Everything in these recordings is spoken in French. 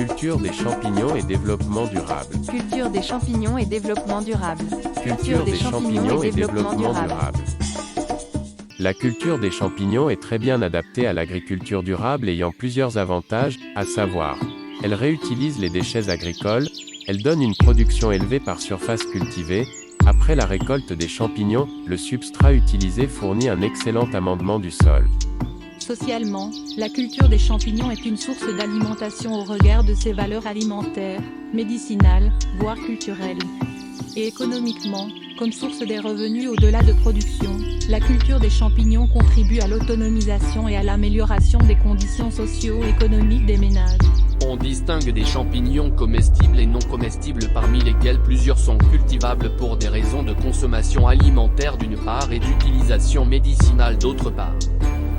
Culture des champignons et développement durable. Culture des champignons et développement durable. Culture des champignons et développement durable. La culture des champignons est très bien adaptée à l'agriculture durable ayant plusieurs avantages, à savoir, elle réutilise les déchets agricoles, elle donne une production élevée par surface cultivée. Après la récolte des champignons, le substrat utilisé fournit un excellent amendement du sol. Socialement, la culture des champignons est une source d'alimentation au regard de ses valeurs alimentaires, médicinales, voire culturelles. Et économiquement, comme source des revenus au-delà de production, la culture des champignons contribue à l'autonomisation et à l'amélioration des conditions socio-économiques des ménages. On distingue des champignons comestibles et non comestibles parmi lesquels plusieurs sont cultivables pour des raisons de consommation alimentaire d'une part et d'utilisation médicinale d'autre part.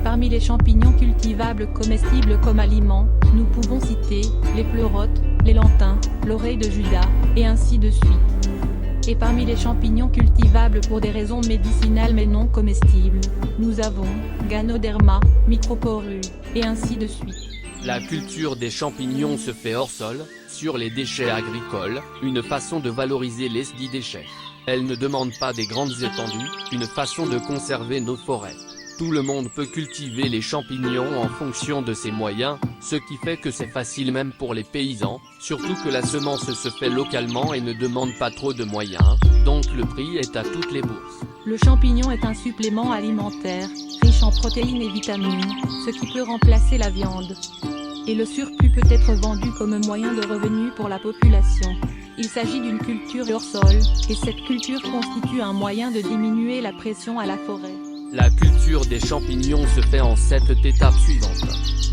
Parmi les champignons cultivables comestibles comme aliments, nous pouvons citer les pleurotes, les lanthins, l'oreille de Judas, et ainsi de suite. Et parmi les champignons cultivables pour des raisons médicinales mais non comestibles, nous avons Ganoderma, Microporus, et ainsi de suite. La culture des champignons se fait hors sol, sur les déchets agricoles, une façon de valoriser les dits déchets. Elle ne demande pas des grandes étendues, une façon de conserver nos forêts. Tout le monde peut cultiver les champignons en fonction de ses moyens, ce qui fait que c'est facile même pour les paysans, surtout que la semence se fait localement et ne demande pas trop de moyens, donc le prix est à toutes les bourses. Le champignon est un supplément alimentaire, riche en protéines et vitamines, ce qui peut remplacer la viande. Et le surplus peut être vendu comme moyen de revenu pour la population. Il s'agit d'une culture hors sol, et cette culture constitue un moyen de diminuer la pression à la forêt. La culture des champignons se fait en 7 étapes suivantes.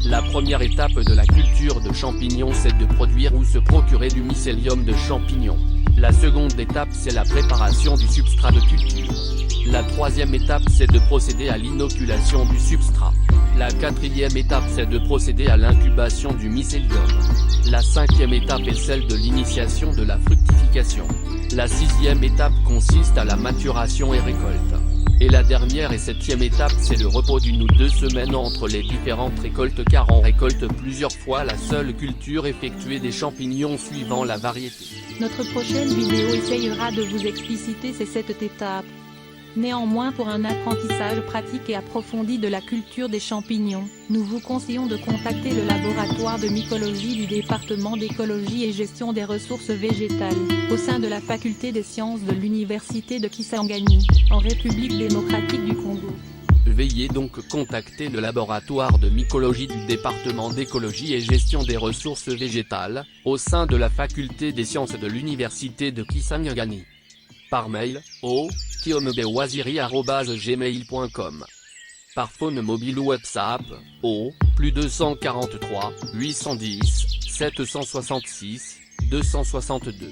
La première étape de la culture de champignons c'est de produire ou se procurer du mycélium de champignons. La seconde étape c'est la préparation du substrat de culture. La troisième étape c'est de procéder à l'inoculation du substrat. La quatrième étape c'est de procéder à l'incubation du mycélium. La cinquième étape est celle de l'initiation de la fructification. La sixième étape consiste à la maturation et récolte. Et la dernière et septième étape c'est le repos d'1 ou 2 semaines entre les différentes récoltes car on récolte plusieurs fois la seule culture effectuée des champignons suivant la variété. Notre prochaine vidéo essayera de vous expliciter ces 7 étapes. Néanmoins pour un apprentissage pratique et approfondi de la culture des champignons, nous vous conseillons de contacter le laboratoire de mycologie du département d'écologie et gestion des ressources végétales, au sein de la faculté des sciences de l'université de Kisangani, en République démocratique du Congo. Veuillez donc contacter le laboratoire de mycologie du département d'écologie et gestion des ressources végétales, au sein de la faculté des sciences de l'université de Kisangani. Par mail, au kiomebewaziri@gmail.com. Par phone mobile ou WhatsApp, au +243 810 766 262.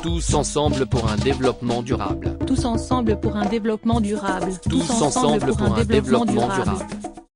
Tous ensemble pour un développement durable. Tous ensemble pour un développement durable. Tous ensemble pour un développement durable.